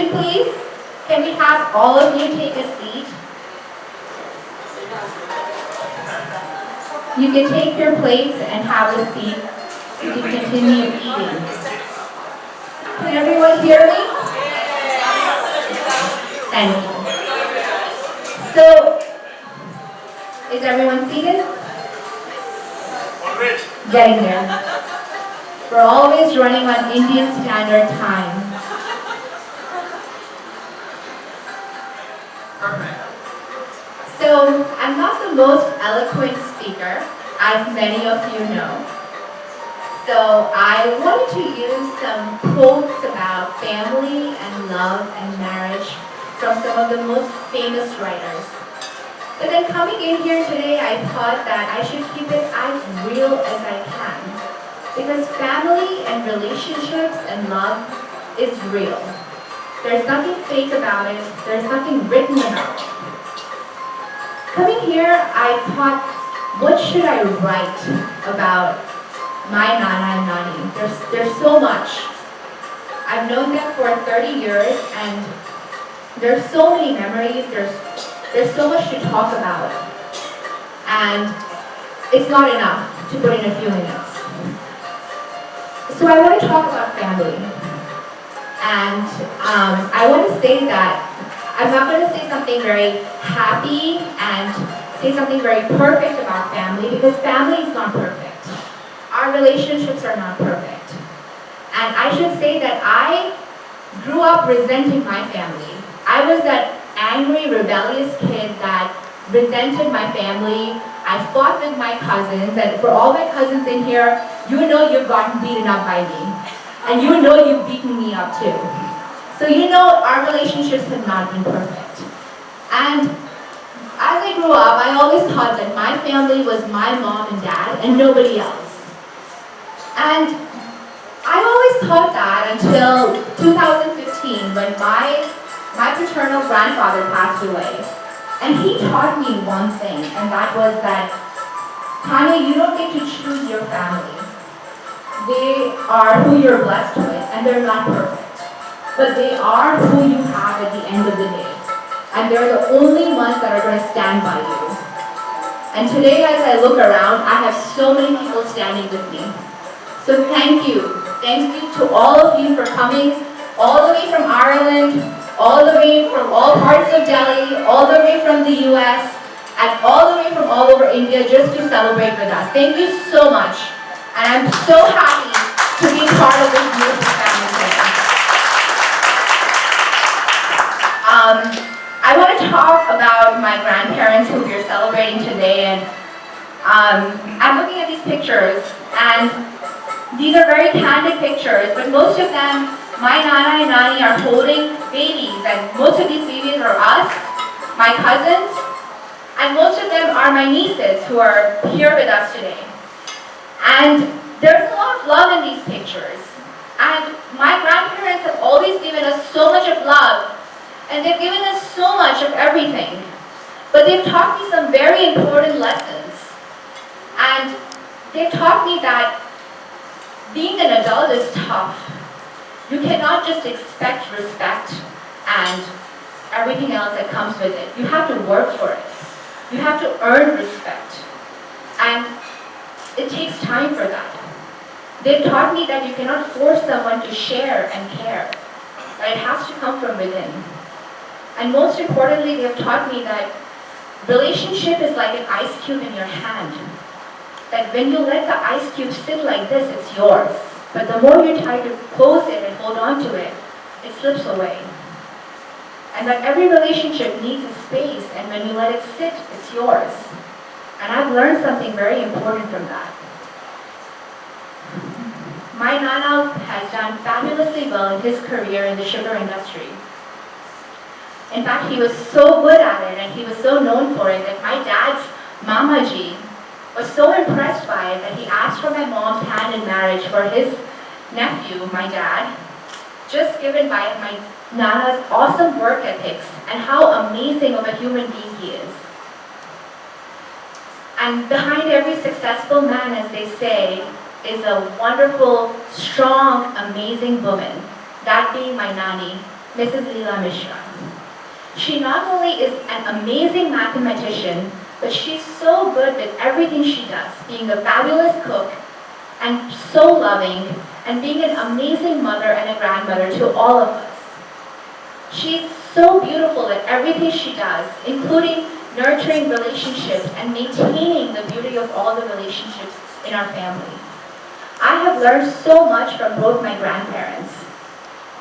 attention please? Can we have all of you take a seat? You can take your plates and have a seat. You can continue eating. Can everyone hear me? Thank you. So, is everyone seated? Getting there. We're always running on Indian Standard Time. So, I'm not the most eloquent speaker, as many of you know. So, I wanted to use some quotes about family and love and marriage from some of the most famous writers. But then coming in here today, I thought that I should keep it as real as I can. Because family and relationships and love is real. There's nothing fake about it. There's nothing written about it. Coming here, I thought, what should I write about my Nana and Nani? There's so much. I've known them for 30 years and there's so many memories, there's so much to talk about. And it's not enough to put in a few minutes. So I want to talk about family. And I want to say that I'm not going to say something very happy and say something very perfect about family because family is not perfect. Our relationships are not perfect. And I should say that I grew up resenting my family. I was that angry, rebellious kid that resented my family. I fought with my cousins, and for all my cousins in here, you know you've gotten beaten up by me. And you know you've beaten me up too. So you know our relationships have not been perfect. And as I grew up, I always thought that my family was my mom and dad and nobody else. And I always thought that until 2015 when my paternal grandfather passed away. And he taught me one thing, and that was that, Tanya, you don't get to choose your family. They are who you're blessed with, and they're not perfect. But they are who you have at the end of the day. And they're the only ones that are going to stand by you. And today, as I look around, I have so many people standing with me. So thank you. Thank you to all of you for coming all the way from Ireland, all the way from all parts of Delhi, all the way from the US, and all the way from all over India just to celebrate with us. Thank you so much. And I'm so happy to be part of this beautiful family today. I want to talk about my grandparents who we're celebrating today, and I'm looking at these pictures, and these are very candid pictures, but most of them, my Nana and Nani are holding babies, and most of these babies are us, my cousins, and most of them are my nieces who are here with us today. And there's a lot of love in these pictures. And my grandparents have always given us so much of love, and they've given us so much of everything. But they've taught me some very important lessons. And they've taught me that being an adult is tough. You cannot just expect respect and everything else that comes with it. You have to work for it. You have to earn respect. And it takes time for that. They've taught me that you cannot force someone to share and care. But it has to come from within. And most importantly, they have taught me that relationship is like an ice cube in your hand. That when you let the ice cube sit like this, it's yours. But the more you try to close it and hold on to it, it slips away. And that every relationship needs a space, and when you let it sit, it's yours. And I've learned something very important from that. My Nana has done fabulously well in his career in the sugar industry. In fact, he was so good at it and he was so known for it that my dad's Mamaji was so impressed by it that he asked for my mom's hand in marriage for his nephew, my dad, just given by my Nana's awesome work ethics and how amazing of a human being he is. And behind every successful man, as they say, is a wonderful, strong, amazing woman, that being my Nani, Mrs. Leela Mishra. She not only is an amazing mathematician, but she's so good with everything she does, being a fabulous cook and so loving, and being an amazing mother and a grandmother to all of us. She's so beautiful at everything she does, including nurturing relationships and maintaining the beauty of all the relationships in our family. I have learned so much from both my grandparents,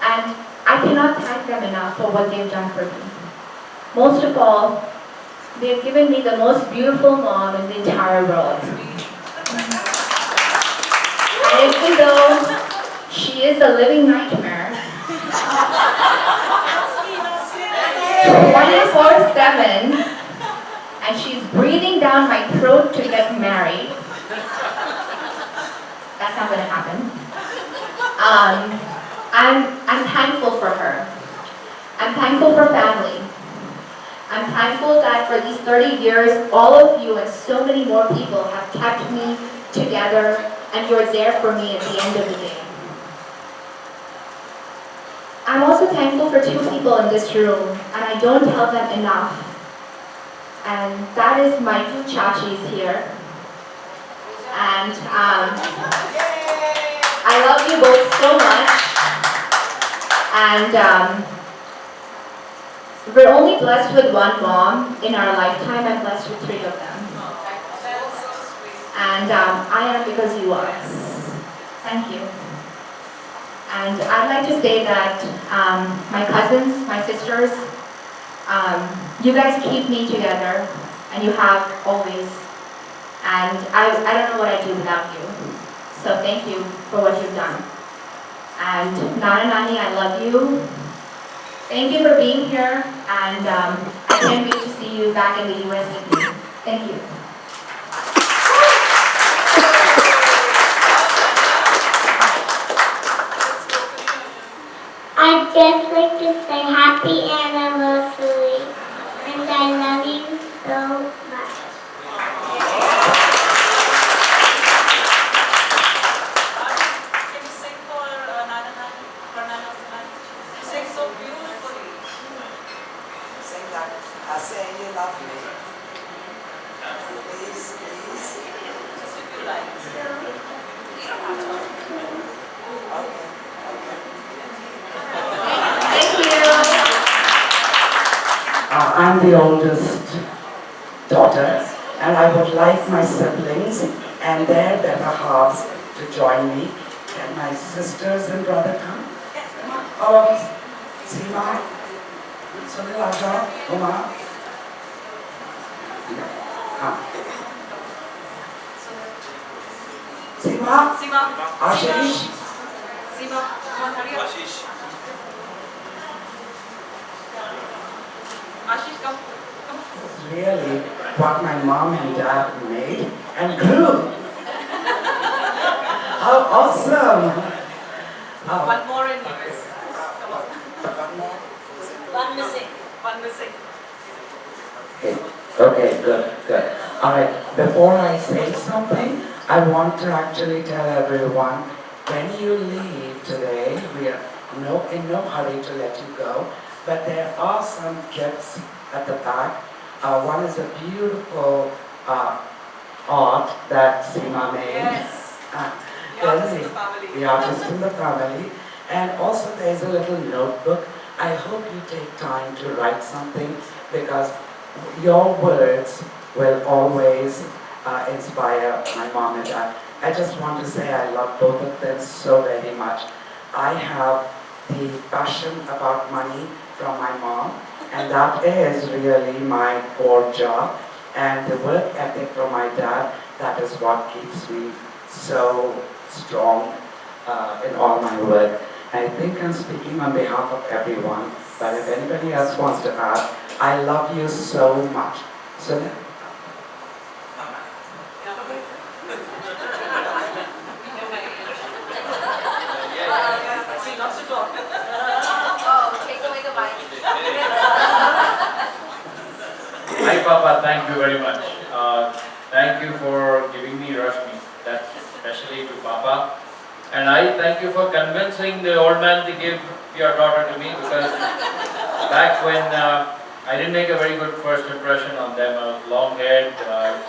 and I cannot thank them enough for what they've done for me. Most of all, they've given me the most beautiful mom in the entire world. And even though she is a living nightmare, 24/7, and she's breathing down my throat to get married. That's not gonna happen. I'm thankful for her. I'm thankful for family. I'm thankful that for these 30 years, all of you and so many more people have kept me together, and you're there for me at the end of the day. I'm also thankful for two people in this room, and I don't tell them enough. And that is my two chachis here. And I love you both so much. And we're only blessed with one mom in our lifetime. I'm blessed with three of them. And I am because you are. Thank you. And I'd like to say that my cousins, my sisters, you guys keep me together, and you have always. And I don't know what I'd do without you. So thank you for what you've done. And Nana Nani, I love you. Thank you for being here, and I can't wait to see you back in the US with me. Thank you. I'd just like to say happy anniversary, and I love you so much. Can you sing for Nana Nani? For Nana Nani? You sing so beautifully. Sing that. I say you love me. Please, please. Just if you like. You don't have to. Okay, okay. Thank you. I'm the oldest daughter, and I would like my siblings and their better halves to join me. Can my sisters and brother come? All of us. Seema, Sunil Aja, Uma. Come. Seema, Seema. Ashish. Seema. Come on, hurry up. Ashish, come. Come on. It's really what my mom and dad made and grew. How awesome! Oh. One more in US. Come on. One more. One missing. One missing. Okay, good. All right, before I say something, I want to actually tell everyone, when you leave today, we are in no hurry to let you go, but there are some gifts at the back. One is a beautiful art that Seema made. Yes. The Then artist in the family. the artist in the family. And also there's a little notebook. I hope you take time to write something, because your words will always inspire my mom and dad. I just want to say I love both of them so very much. I have the passion about money from my mom, and that is really my core job. And the work ethic from my dad, that is what keeps me so strong in all my work. I think I'm speaking on behalf of everyone, but if anybody else wants to add, I love you so much. So, She loves to talk. Oh, take away the mic. Hi Papa, thank you very much. Thank you for giving me Rashmi. That's especially to Papa. And I thank you for convincing the old man to give your daughter to me because back when I didn't make a very good first impression on them. I was long-haired,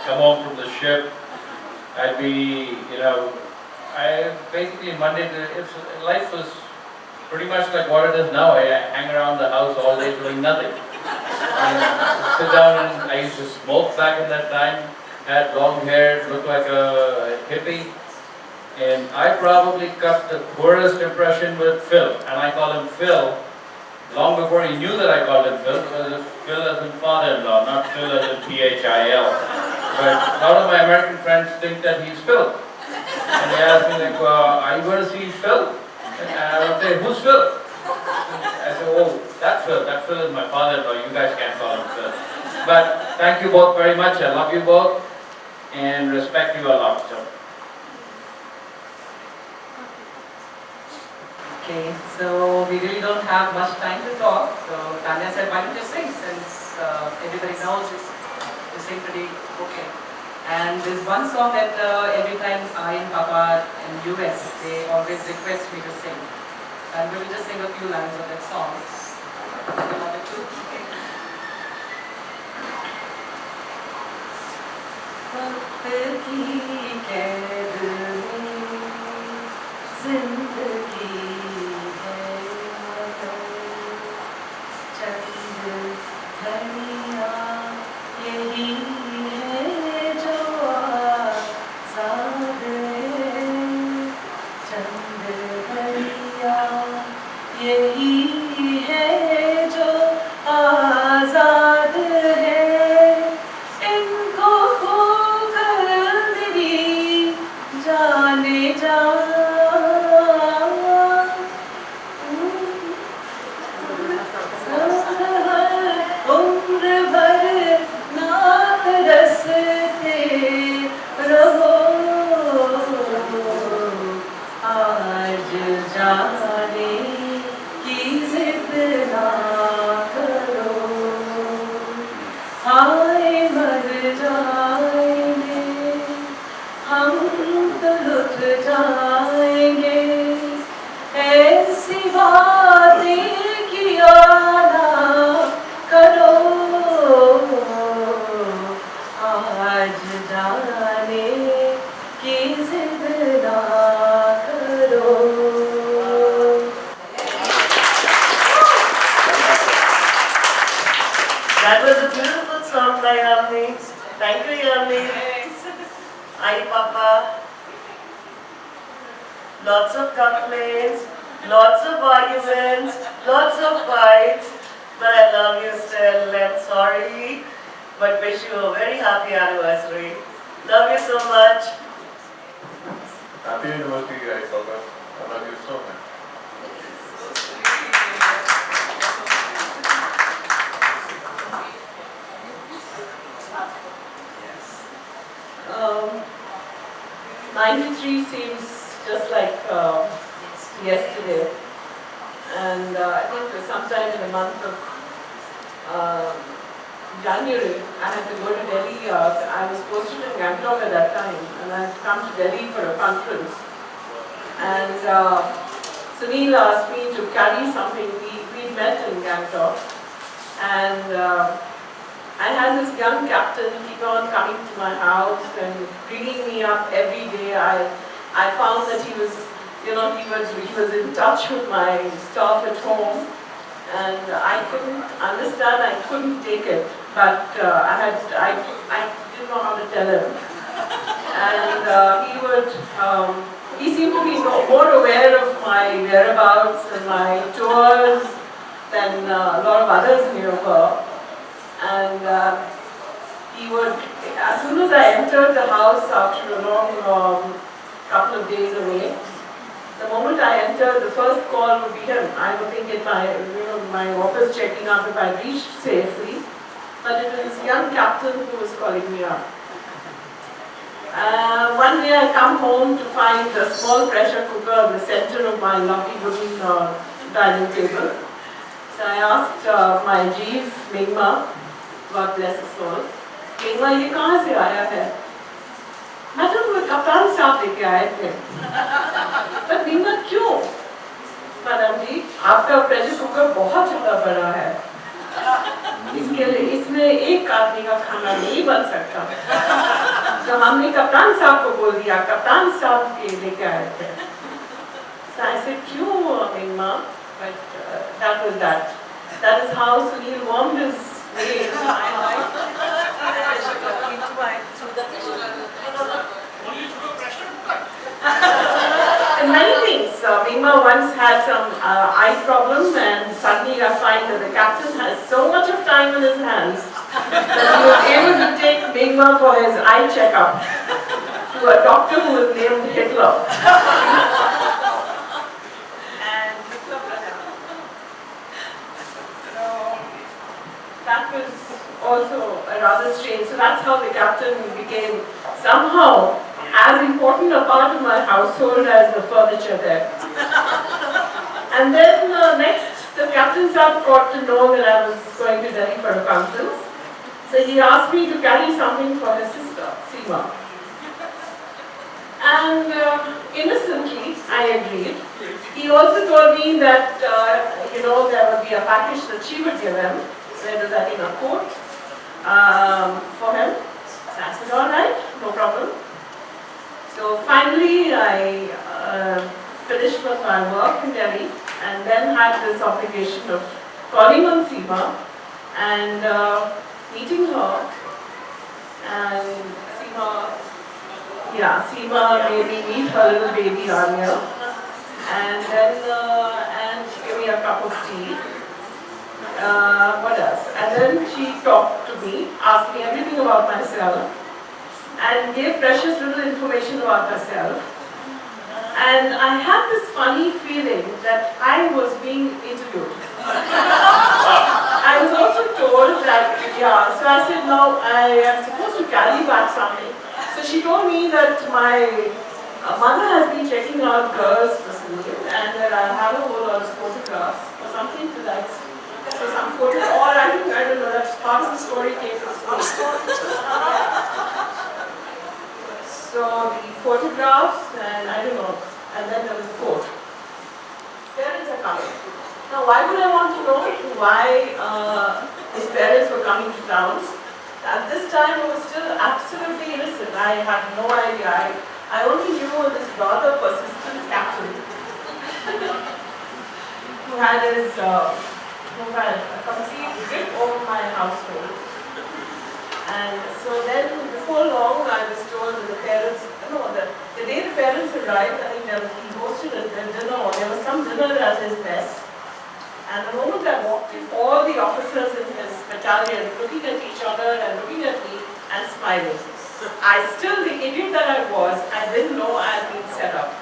come home from the ship. I'd be, I basically Monday to, life was pretty much like what it is now. I hang around the house all day doing nothing. I sit down and I used to smoke back in that time, had long hair, looked like a hippie. And I probably cut the poorest impression with Phil, and I call him Phil long before he knew that I called him Phil, because it's Phil as in father-in-law, not Phil as in P-H-I-L. But a lot of my American friends think that he's Phil. And they ask me like, are you going to see Phil? And I would say, who's Phil? I say, oh, that's Phil. That Phil is my father-in-law. You guys can't call him Phil. But thank you both very much. I love you both and respect you a lot. So. Okay, so we really don't have much time to talk. So Tanya said, why don't you sing, since everybody knows you sing pretty okay. And there's one song that every time I and Papa in US, they always request me to sing. And we will just sing a few lines of that song. You want it to? Okay. वक्त की कैद में जिंदगी है चंद घड़ियां यही है जो आजाद है चंद घड़ियां यही है जो आजाद है इनको खोकर मेरी जाने जा उम्र भर नात रसते रहो आज जाने की जिद ना करो हाय मर जाएंगे हम तो लुट जाएंगे ऐसी बातें किया ना करो आज जाने की जिद ना करो That was a beautiful song by Yamni. Thank you, Yamni. Hi, Papa. Lots of complaints, lots of arguments, lots of fights. But I love you still and sorry. But wish you a very happy anniversary. Love you so much. Happy anniversary, guys. I love you so much. Um, 93 seems just like yesterday, and I think sometime in the month of January I had to go to Delhi. I was posted in Gangtok at that time, and I had come to Delhi for a conference. And Sunil asked me to carry something. We met in Gangtok, and I had this young captain keep on coming to my house and bringing me up every day. I found that he was in touch with my staff at home, and I couldn't understand. I couldn't take it, but I didn't know how to tell him. And he seemed to be more aware of my whereabouts and my tours than a lot of others here were. And he would, as soon as I entered the house after a long couple of days away, the moment I entered, the first call would be him. I would think in my office checking up if I reached safely, but it was this young captain who was calling me up. One day I come home to find a small pressure cooker in the center of my lovely wooden dining table. So I asked my Jeev, Mingma, God bless his soul, Mingma, ये कहाँ से आया है? मैं तो वो कप्तान साहब लेके आए थे. But Mingma क्यों? मैडम जी, आपका प्रेशर कुकर बहुत ज़्यादा बड़ा है। इसके लिए इसमें एक आदमी का खाना नहीं बन सकता। तो हमने कप्तान साहब को बोल दिया, कप्तान साहब के लेके आए थे। So I said, क्यों Mingma? But that was that. That is how Sunil warmed his way. I like pressure cooker into my through the kitchen. And many things. Mingma once had some eye problem, and suddenly I find that the captain has so much of time in his hands that he was able to take Mingma for his eye checkup to a doctor who was named Hitler. And Hitler brother. So that was also a rather strange. So that's how the captain became somehow as important a part of my household as the furniture there. And then next, the captain sahab got to know that I was going to Delhi for a conference. So he asked me to carry something for his sister, Seema. And innocently, I agreed. He also told me that, there would be a package that she would give him, where was I in a coat for him. So I said, all right, no problem. So finally, I finished with my work in Delhi and then had this obligation of calling on Seema and meeting her. And Seema made me meet her little baby Anya. And then she gave me a cup of tea. What else? And then she talked to me, asked me everything about myself, and gave precious little information about herself. And I had this funny feeling that I was being interviewed. I was also told that, so I said, no, I am supposed to carry back something. So she told me that my mother has been checking out girls for Sunil, and that I have a whole lot of photographs or something to that. So some photos, or I don't know, that's part of the story came from So the photographs, and I don't know, and then there was a quote. Parents are coming. Now, why would I want to know why his parents were coming to town? At this time, I was still absolutely innocent. I had no idea. I only knew this rather persistent captain who had a complete grip over my household. And so then, before long, I was told that the day the parents arrived, I think he hosted a dinner, or there was some dinner at his mess. And the moment I walked in, all the officers in his battalion looking at each other and looking at me and smiling. I still, the idiot that I was, I didn't know I had been set up.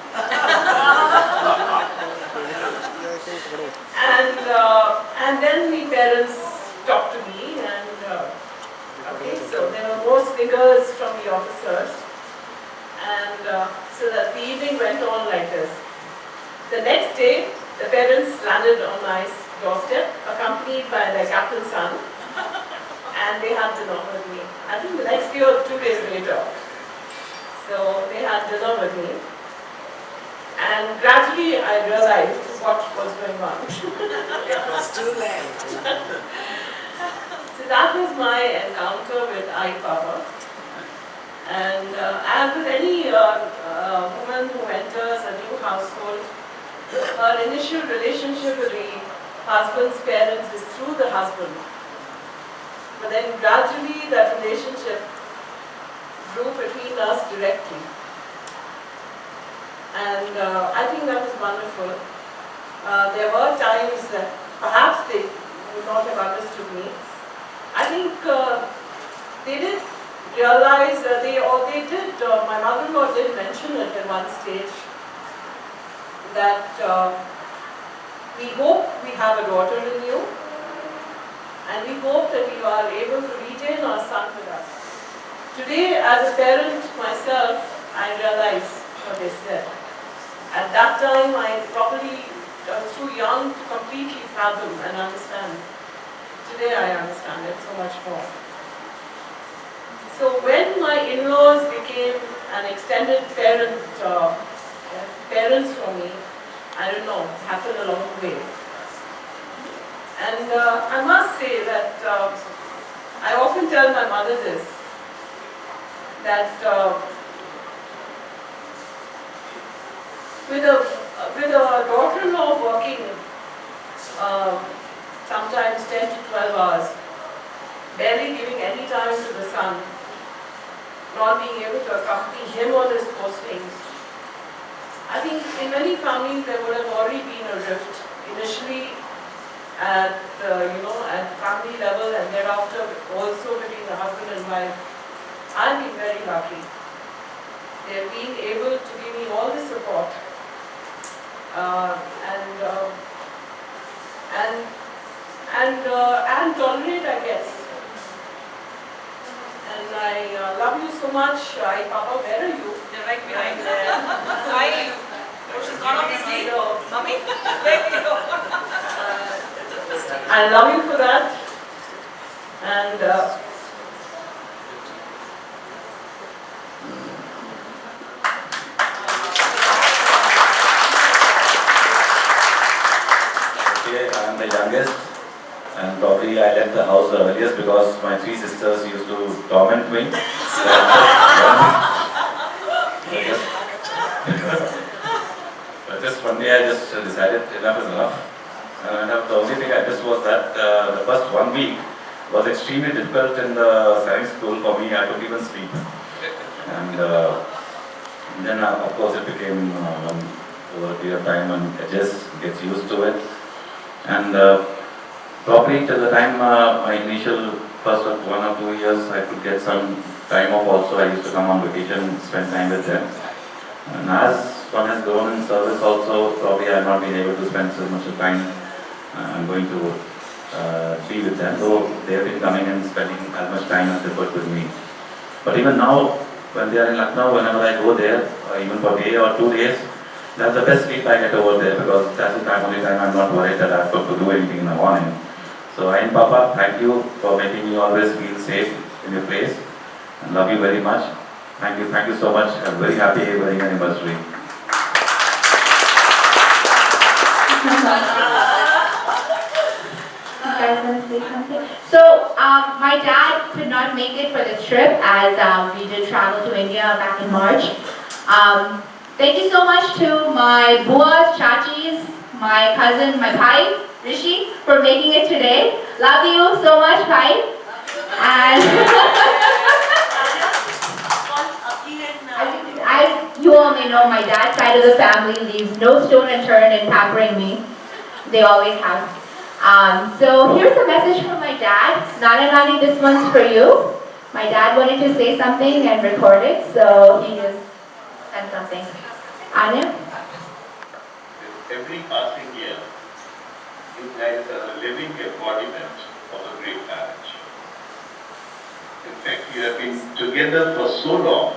And then the parents talked to me, and so there were more sniggers from the officers, and so that the evening went on like this. The next day, the parents landed on my doorstep, accompanied by their captain's son, and they had dinner with me. I think the next day or 2 days later. So they had dinner with me, and gradually I realized what was going on. It was too late. So that was my encounter with iPower. And as with any woman who enters a new household, her initial relationship with the husband's parents is through the husband. But then gradually that relationship grew between us directly. And I think that was wonderful. There were times that perhaps they would not have understood me. I think they did realize, my mother-in-law did mention it at one stage, that we hope we have a daughter in you, and we hope that you are able to retain our son with us. Today, as a parent myself, I realize what they said. At that time, I probably was too young to completely fathom and understand. Today, I understand it so much more. So when my in-laws became an extended parents for me, I don't know, happen along the way. And I must say that I often tell my mother this, that with a daughter-in-law working sometimes 10 to 12 hours, barely giving any time to the son, not being able to accompany him on his postings, I think in many families there would have already been a rift initially at at family level and thereafter also between the husband and wife. I've been very lucky. They've been able to give me all the support and tolerate, I guess. And I love you so much. Papa, where are you? They're right behind there. Hi. Oh, she's gone off the seat. Mommy, there you go. I love you for that. And okay, I am the youngest, and probably I left the house the earliest because my three sisters used to torment me. But just one day I just decided enough is enough. And the only thing I missed was that the first 1 week was extremely difficult in the science school for me. I couldn't even sleep. And then of course it became over a period of time and I just gets used to it. And probably till the time my initial first 1 or 2 years I could get some time off also. I used to come on vacation, spend time with them. And as one has grown in service also, probably I have not been able to spend so much of time. I'm going to be with them, though they have been coming and spending as much time as they could with me. But even now, when they are in Lucknow, whenever I go there, even for a day or 2 days, that's the best sleep I get over there because that's the only time I'm not worried that I've got to do anything in the morning. So I and Papa, thank you for making me always feel safe in your place and love you very much. Thank you so much. I'm very happy wedding anniversary. You guys want to say something? So, my dad could not make it for this trip as we did travel to India back in March. Thank you so much to my buas, chachis, my cousin, my pai, Rishi, for making it today. Love you so much, pai. And you all may know my dad's side of the family leaves no stone unturned in pampering me. They always have. So here's a message from my dad. Nana Nani, this one's for you. My dad wanted to say something and record it, so he just said something. Anya? Every passing year, you guys are a living embodiment of a great marriage. In fact, you have been together for so long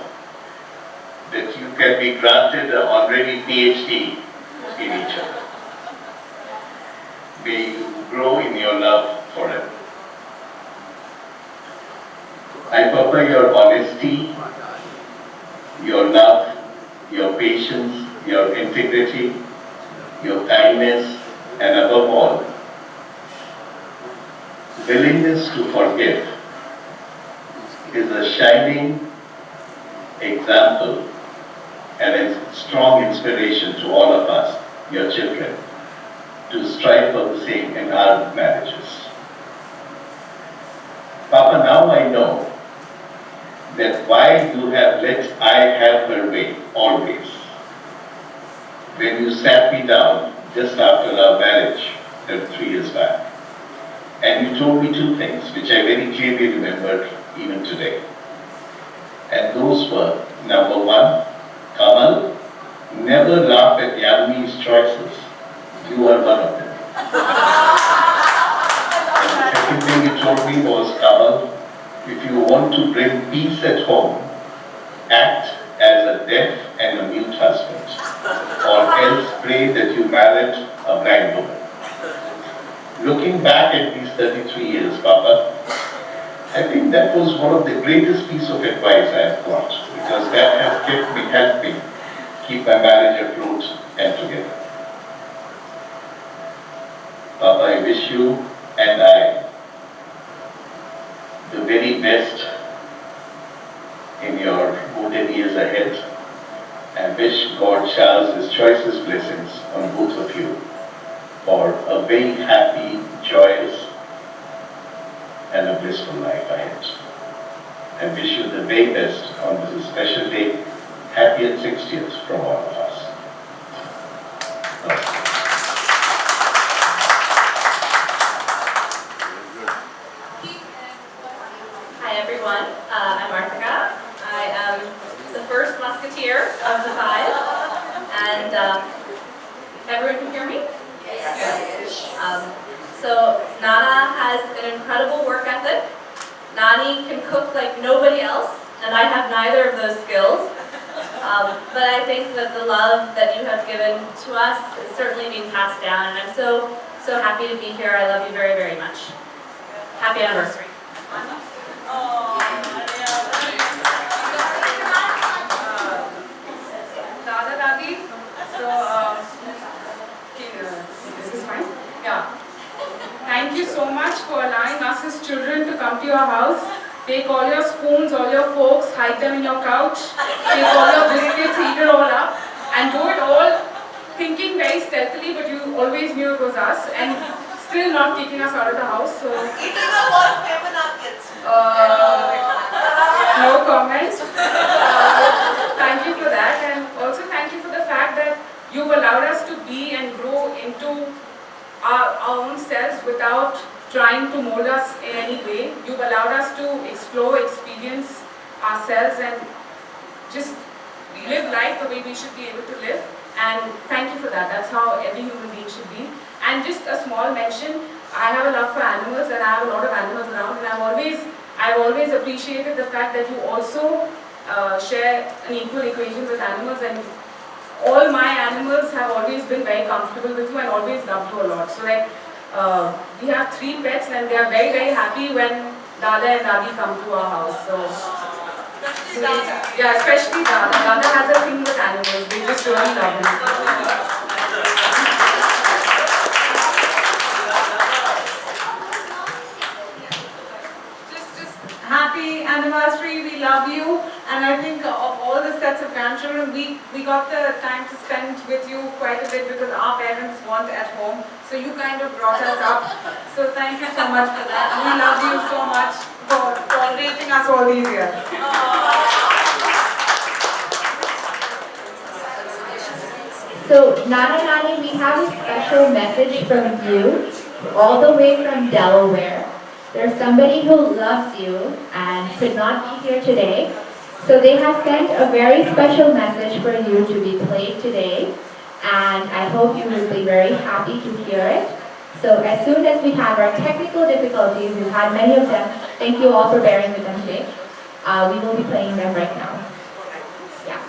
that you can be granted an honorary PhD in each other. May you grow in your love forever. I purpose your honesty, your love, your patience, your integrity, your kindness, and above all, willingness to forgive is a shining example and a strong inspiration to all of us, your children, to strive for the same in our marriages. Papa, now I know that why you have let I have her way always. When you sat me down just after our marriage 3 years back, and you told me two things which I very clearly remembered even today. And those were, number one, Kamal, never laugh at Yamini's choices. You are one of them. And the second thing you told me was, Kamal, if you want to bring peace at home, act as a deaf and a mute husband, or else pray that you married a blind woman. Looking back at these 33 years, Papa, I think that was one of the greatest piece of advice I have got, because that has helped me keep my marriage afloat and together. Papa, I wish you and I the very best in your golden years ahead, and wish God showers His choicest blessings on both of you for a very happy, joyous, and a blissful life ahead. And wish you the very best on this special day. Happiest 60th from all of us. Hi everyone, I'm Arthika. I am the first musketeer of the five, and everyone can hear me? Yes. So Nana has an incredible work ethic. Nani can cook like nobody else, and I have neither of those skills. But I think that the love that you have given to us is certainly being passed down, and I'm so happy to be here. I love you very, very much. Happy anniversary. Dada Dadi, so this is fine. Yeah. Thank you so much for allowing us as children to come to your house. Take all your spoons, all your forks, hide them in your couch. Take all your biscuits, eat it all up, and do it all thinking very stealthily, but you always knew it was us, and still not kicking us out of the house. So Eating a lot of paper napkins. No comments. Thank you for that, and also thank you for the fact that you've allowed us to be and grow into our own selves without trying to mold us in any way. You've allowed us to explore, experience ourselves, and just live life the way we should be able to live. And thank you for that. That's how every human being should be. And just a small mention, I have a love for animals, and I have a lot of animals around, and I've always appreciated the fact that you also share an equal equation with animals, and all my animals have always been very comfortable with you and always loved you a lot. So like, we have 3 pets, and they are very, very happy when Dada and Dadi come to our house. So yeah, especially Dada. Dada has a thing with animals. They just really love him. Happy anniversary, we love you, and I think of all the sets of grandchildren, we got the time to spend with you quite a bit because our parents weren't at home, so you kind of brought us up, so thank you so much for that. We love you so much for tolerating us all these years. So, Nana Nani, we have a special message from you, all the way from Delaware. There's somebody who loves you and could not be here today. So they have sent a very special message for you to be played today. And I hope you will be very happy to hear it. So as soon as we have our technical difficulties, we've had many of them. Thank you all for bearing with them today. We will be playing them right now. Yeah.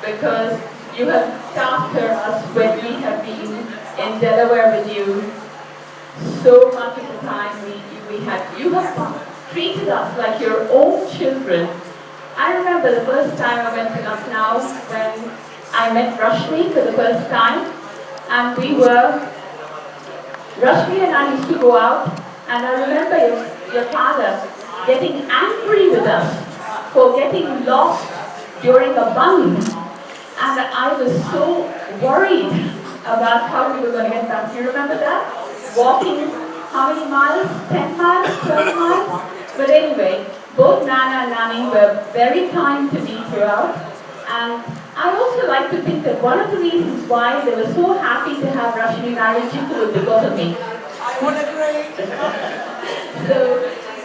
Because you have captured us when we have been in Delaware with you. So much of the time you have treated us like your own children. I remember the first time I went to Lucknow when I met Rashmi for the first time, and Rashmi and I used to go out, and I remember your father getting angry with us for getting lost during a bund, and I was so worried about how we were going to get back. Do you remember that? Walking how many miles? 10 miles? 12 miles? But anyway, both Nana and Nani were very kind to me throughout, and I also like to think that one of the reasons why they were so happy to have Rashmi marry Chiku was because of me. I would agree. So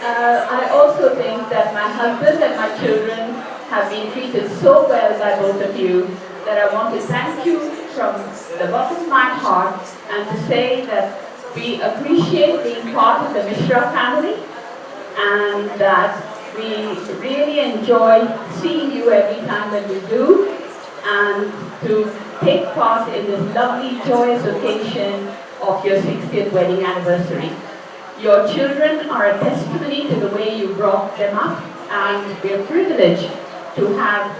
I also think that my husband and my children have been treated so well by both of you that I want to thank you from the bottom of my heart and to say that we appreciate being part of the Mishra family and that we really enjoy seeing you every time that we do. and to take part in this lovely, joyous occasion of your 60th wedding anniversary. Your children are a testimony to the way you brought them up, and we are privileged to have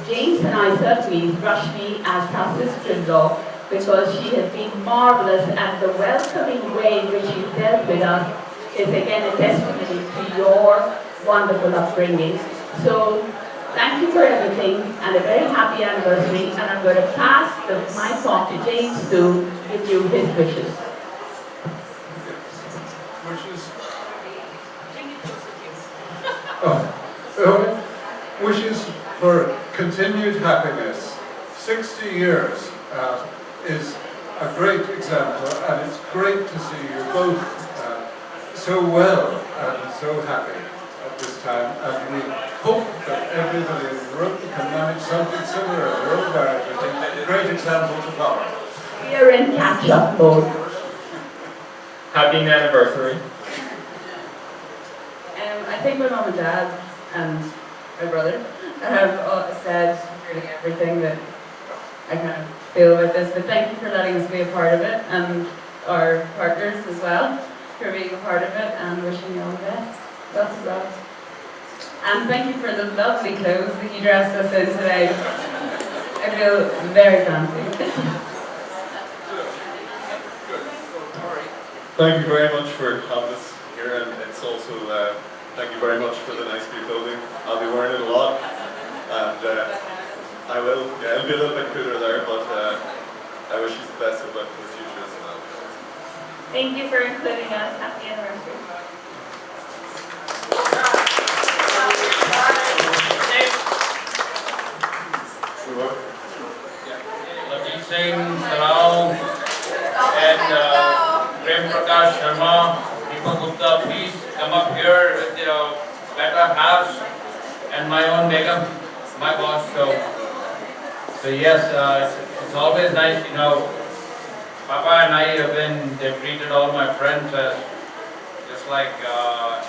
James and I certainly, Rashmi as our sister-in-law, because she has been marvelous, and the welcoming way in which she dealt with us is again a testimony to your wonderful upbringing. So thank you for everything and a very happy anniversary, and I'm going to pass the mic on to James to give you his wishes. Wishes for continued happiness. 60 years is a great example, and it's great to see you both so well and so happy at this time, and we hope that everybody in the room can manage something similar in their own marriage. A great example to follow. We are in catch-up mode. Happy anniversary. I think my mom and dad and my brother have said really everything that I kind of feel about this, but thank you for letting us be a part of it, and our partners as well for being a part of it, and wishing you all the best. Lots of love. And thank you for the lovely clothes that you dressed us in today. I feel very fancy. Thank you very much for having us here, and it's also thank you very much for the nice new clothing. I'll be wearing it a lot, and I will. Yeah, it'll be a little bit cooler there, but I wish you the best of luck for the future as well. Thank you for including us. Happy anniversary. Latif Singh, Sarao, and Prem Prakash Sharma, Deepak Gupta, please come up here with your better halves, and my own Begum, my boss. So yes, it's always nice, you know. Papa and I have they've treated all my friends as just like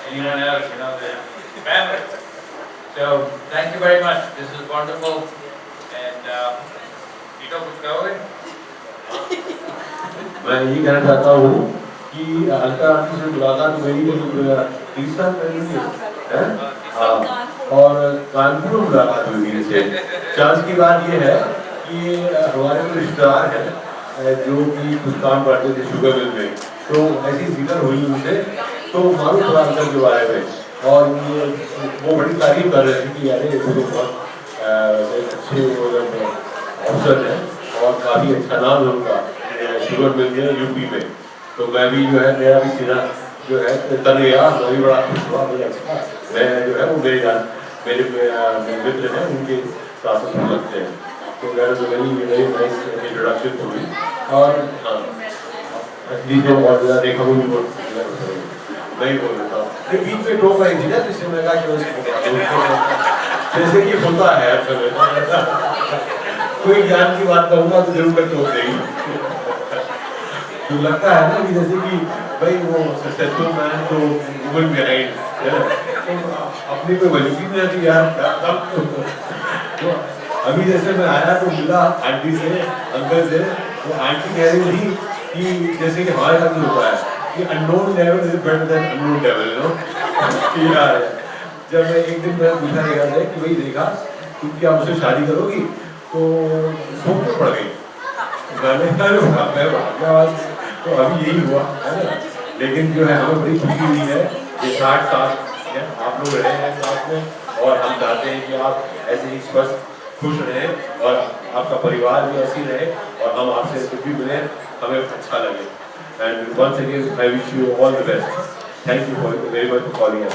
anyone else, you know, they're family. So thank you very much. This is wonderful. And Tito, कुछ कहोगे? मैं ये कहना चाहता हूँ कि Alka aunty से मुलाकात मेरी तीसरा है, और कानपुर में मुलाकात हुई थी इससे। चांस की बात ये है कि हमारे कोई रिश्तेदार हैं जो कि कुछ काम करते थे शुगर मिल में, तो ऐसी जिक्र हुई उनसे, तो मालूम पड़ा अंकल के बारे में, और वो बड़ी तारीफ कर रहे थे कि यार ये तो बहुत अच्छे अफसर हैं और काफ़ी अच्छा नाम है उनका शुगर मिल गया यूपी में। तो मैं भी जो है मेरा भी सीना जो है तन गया, मैं भी बड़ा खुश हुआ। मैं जो है वो मेरे मित्र हैं, उनके साथ लगते हैं, तो वेरी नाइस इंट्रोडक्शन हुई। और हाँ चीज़ें बहुत ज़्यादा देखा वो भी नहीं बोल रहा हूँ, बीच में टोक रही थी ना, जिससे मैं कहा कि जैसे कि होता है कोई ज्ञान की बात कहूँगा तो जरूर मैं टोक देगी। तो लगता है ना कि जैसे कि भाई वो सक्सेसफुल मैन तो वुमन बिहाइंड है ना, तो अपनी कोई वैल्यू नहीं रहती यार। तो अभी जैसे मैं आया तो मिला आंटी से, अंकल से, तो आंटी कह रही थी कि जैसे कि हमारे साथ होता है कि unknown level is better than unknown level, you know. यार जब मैं एक दिन मैं पूछा गया था कि भाई देखा तुम क्या मुझसे शादी करोगी, तो सोच में पड़ गई, तो अभी यही हुआ है ना। लेकिन जो है हमें बड़ी खुशी हुई है कि 60 साल आप लोग रहे हैं साथ में, और हम चाहते हैं कि आप ऐसे ही स्वस्थ खुश रहें और आपका परिवार भी ऐसी रहे, और हम आपसे कुछ भी मिले हमें अच्छा लगे। And once again I wish you all the best. Thank you very much for calling us.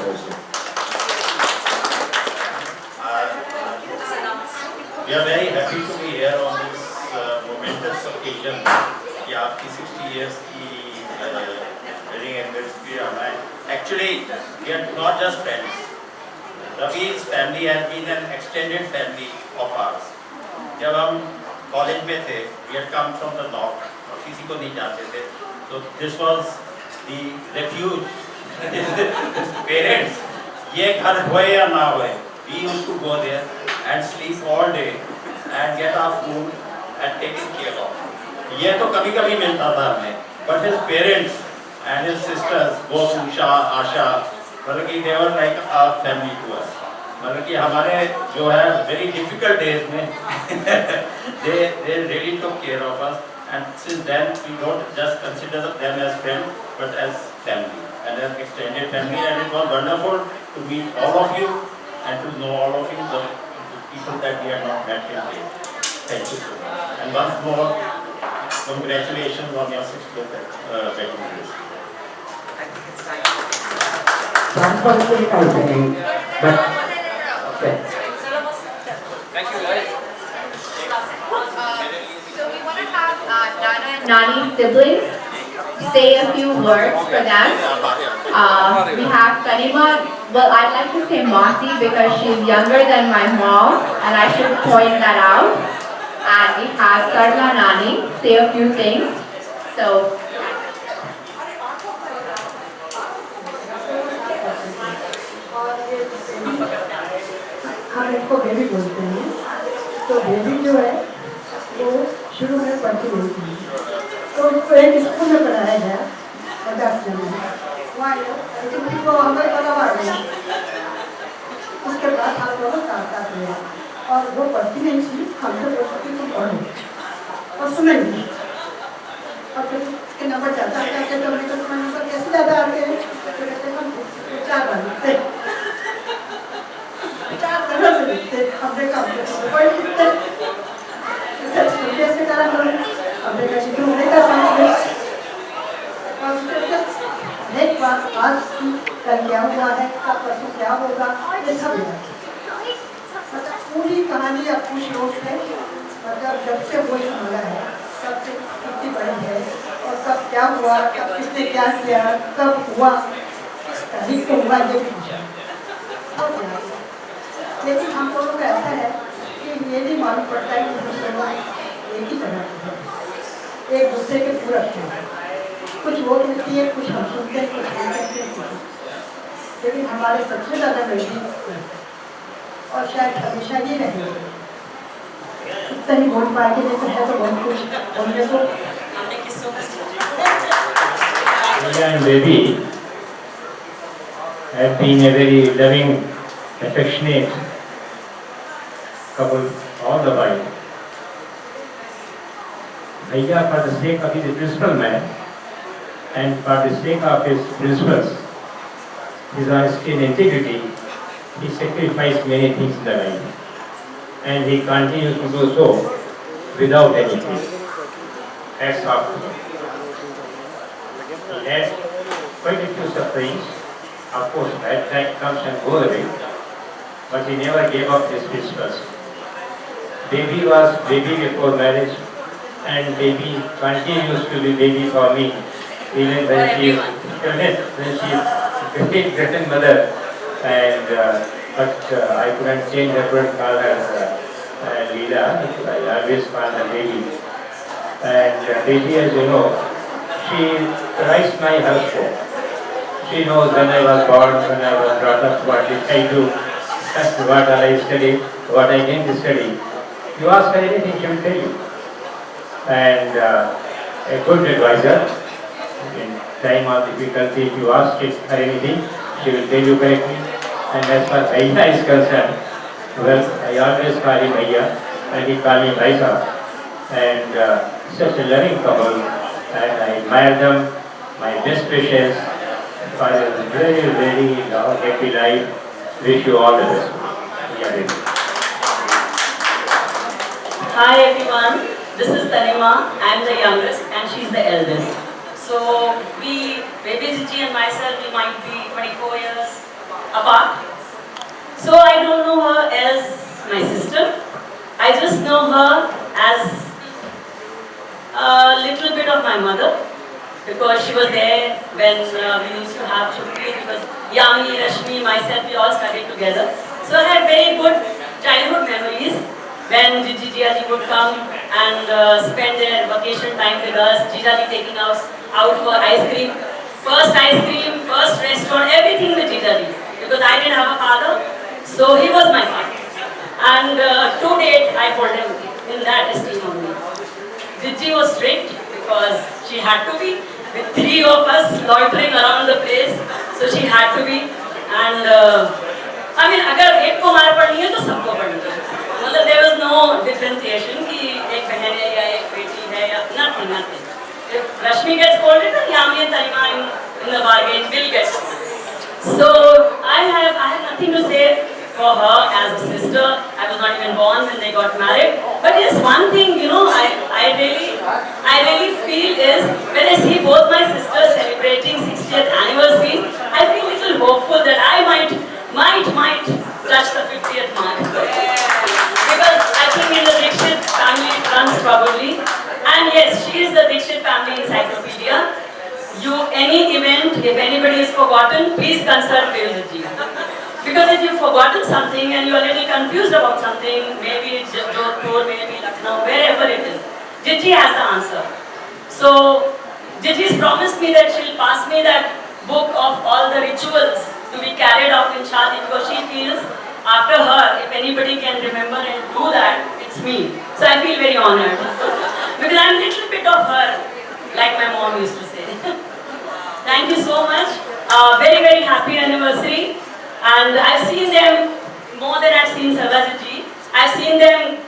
We are very happy to be here on this momentous occasion कि आपकी 60 years की wedding anniversary आना है। Actually, we are not just friends. Ravi's family has been an extended family of ours. जब हम college में थे, we had come from the north, और किसी को नहीं जानते थे, so this was the refuge. His parents, ये घर होए या ना होए, we used to go there and sleep all day and get our food and taken care of. ये तो कभी कभी मिलता था हमें, but his parents and his sisters, both Usha, Asha, मतलब कि they were like a family to us. मतलब कि हमारे जो है very difficult days में they really took care of us, and since then we don't just consider them as friends but as family and as extended family, and it was wonderful to meet all of you and to know all of you, the people that we have not met till date. Thank you so much. And once more, congratulations on your 60th wedding anniversary. Unfortunately, I think, but okay. Thank you, guys. So we want to have Nana and Nani's siblings say a few words for them. We have Tanima. Well, I'd like to say Masi because she's younger than my mom, and I should point that out. And we have Sarla Nani say a few things. So. हम इसको baby बोलते हैं, तो baby जो है वो शुरू में पढ़ती नहीं थी, तो उसको एक स्कूल में पढ़ाया गया 50 जन में, वहाँ किसी को हमें पता नहीं, उसके बाद हम लोग साथ हुए और वो पढ़ती नहीं थी, हमसे बोलती थी तुम पढ़ो और सुनेंगी, और फिर उसके नंबर चलता क्या तो हमने तो नंबर कैसे ज़्यादा आ गए, तो कहते हम 4 बार लिखते, 4 तरह से लिखते, हमने कहा पढ़ लिखते, कैसे करा हमने कहा शिशु नहीं कर पाएंगे, और एक बार आज कल क्या हुआ है, कल परसों क्या होगा, ये सब मतलब पूरी कहानी अब कुछ लोग से मतलब जब से वो संभाला है, कब से कितनी बड़ी है और कब क्या हुआ, कब किसने क्या किया, कब हुआ, किस तारीख को हुआ, ये पूछा। लेकिन हम लोगों का ऐसा है कि ये नहीं मालूम पड़ता है कि मुसलमान एक ही तरह के हैं, एक दूसरे के पूरक हैं, कुछ वो कहती है, कुछ हम सुनते हैं, कुछ हम कहते हैं, लेकिन हमारे सबसे ज़्यादा नज़दीक और शायद हमेशा ही रहेंगे, इतना ही वोट पार्टी में है तो बहुत कुछ बोलने को। Mia and baby have been a very loving, affectionate couple all the while. Bhaiya, for the sake of his principal man and for the sake of his principles, his honesty and integrity, he sacrificed many things in the life, and he continues to do so without anything. Hats off to him. He had quite a few sufferings. Of course, bad time comes and goes away, but he never gave up his principles. Baby was baby before marriage, and baby continues to be baby for me, even when she is great grandmother. And but I couldn't change her, couldn't call her Leela. I always call her baby. And baby, as you know, she writes my horoscope. She knows when I was born, when I was brought up, what did I do, what I study, what I didn't study. You ask her anything, she will tell you. And a good advisor, in time of difficulty, if you ask her anything, she will tell you correctly. And as far as Bhaiya is concerned, well, I always call him Bhaiya, and he called me Bhaisa. And such a loving couple, and I admire them. My best wishes for a very, very long, happy life. Wish you all the best. Yeah, Hi everyone, this is Tanima. I'm the youngest and she's the eldest. So Baby Gigi and myself, we might be 24 years apart. So I don't know her as my sister. I just know her as a little bit of my mother, because she was there when we used to have chuttis, because Yami, Rashmi, myself, we all studied together. So I had very good childhood memories when Gigi Jiaji would come and spend their vacation time with us, Jijaji taking us out for ice cream. First ice cream, first restaurant, everything with Jijaji. Because I didn't have a father, so he was my father. And to date, I hold him in that esteem only. Jiji was strict because she had to be, with 3 of us loitering around the place, so she had to be. And I mean, अगर एक को मार पड़नी है तो सबको पड़नी है. मतलब there was no differentiation कि एक बहन है या एक बेटी है या nothing. If Rashmi gets scolded, then Yami and Tanima in the bargain will get scolded. So I have nothing to say for her as a sister. I was not even born when they got married. But yes, one thing, you know, I really feel is when I see both my sisters celebrating 60th anniversary, I feel a little hopeful that I might touch the 50th mark. Because I think in the Dixit family it runs probably. And yes, she is the Dixit family encyclopedia. Any event, if anybody is forgotten, please consult Peyuji. Because if you've forgotten something and you're a little confused about something, maybe it's Jodhpur, maybe Lucknow, wherever it is, Jiji has the answer. So, Jiji's promised me that she'll pass me that book of all the rituals to be carried out in Shadi, because she feels after her, if anybody can remember and do that, it's me. So I feel very honored. Because I'm a little bit of her, like my mom used to say. Thank you so much. Very, very happy anniversary. And I've seen them more than I've seen Sarvajiji. I've seen them,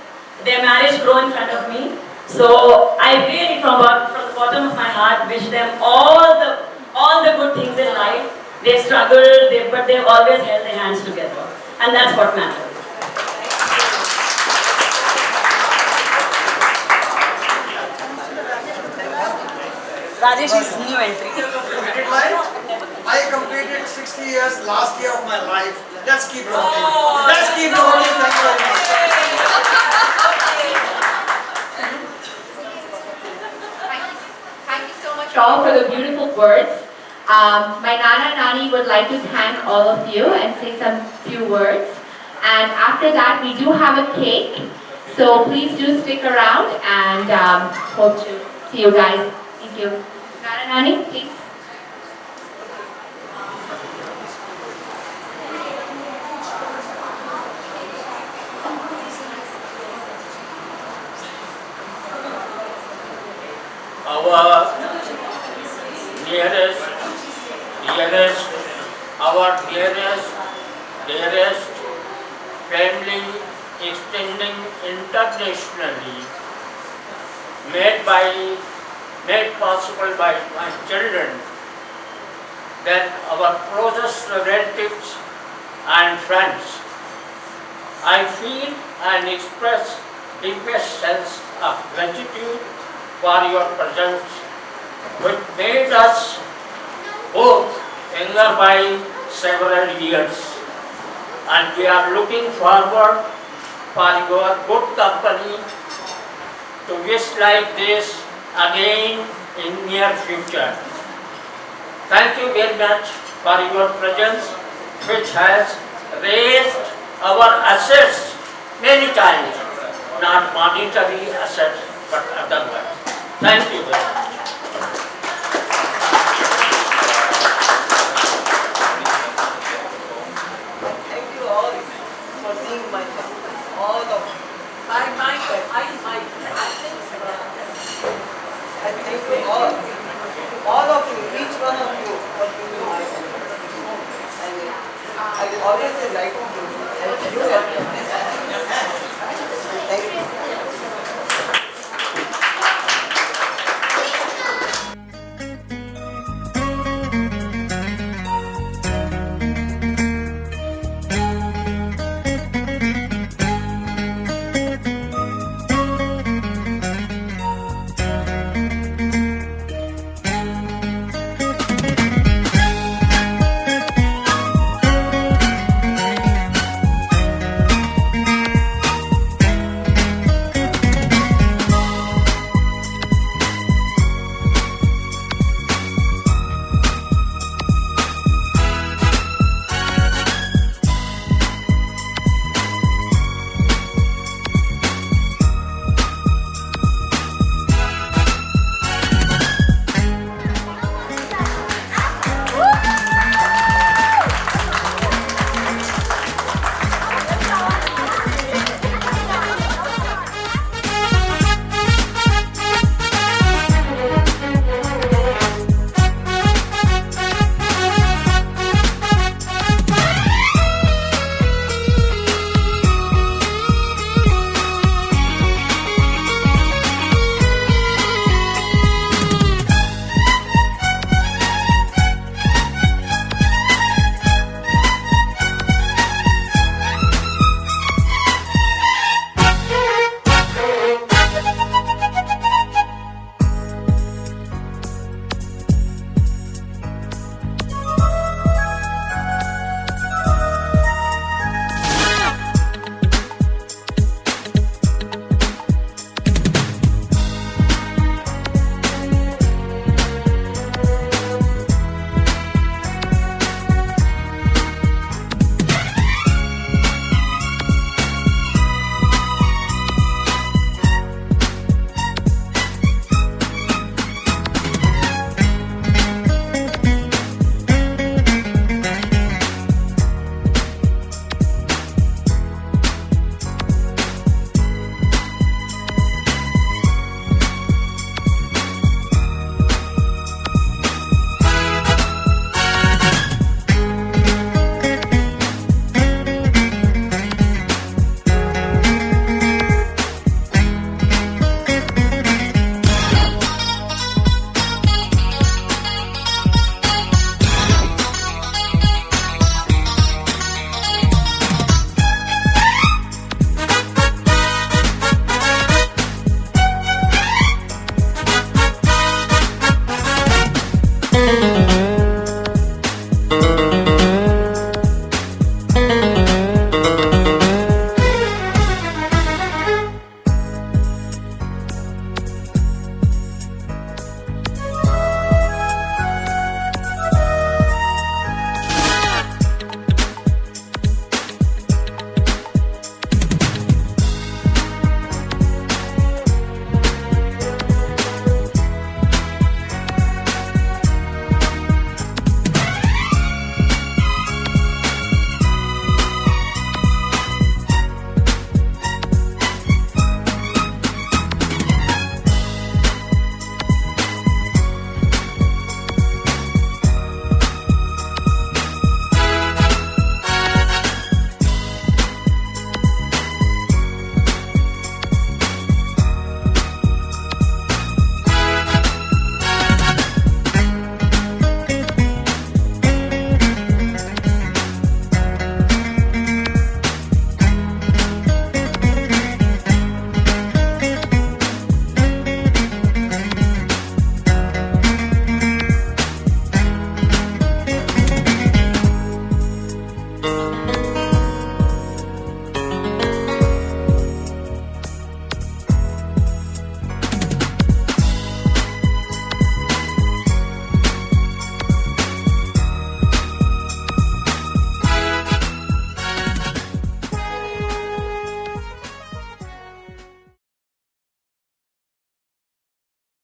their marriage grow in front of me. So I really, from the bottom of my heart, wish them all the good things in life. They've struggled, but they've always held their hands together. And that's what matters. Rajesh is new entry. I completed 60 years last year of my life. Let's keep rolling. Let's keep rolling. Thank you very much. Thank you so much all for the beautiful words. My Nana Nani would like to thank all of you and say some few words. And after that, we do have a cake. So please do stick around and hope to see you guys. Thank you. Nana Nani, please. Our dearest family extending internationally, made possible by my children, then our closest relatives and friends. I feel and express deepest sense of gratitude for your presence, which made us both younger by several years, and we are looking forward for your good company to wish like this again in near future. Thank you very much for your presence, which has raised our assets many times, not monetary assets but otherwise. Thank you very much.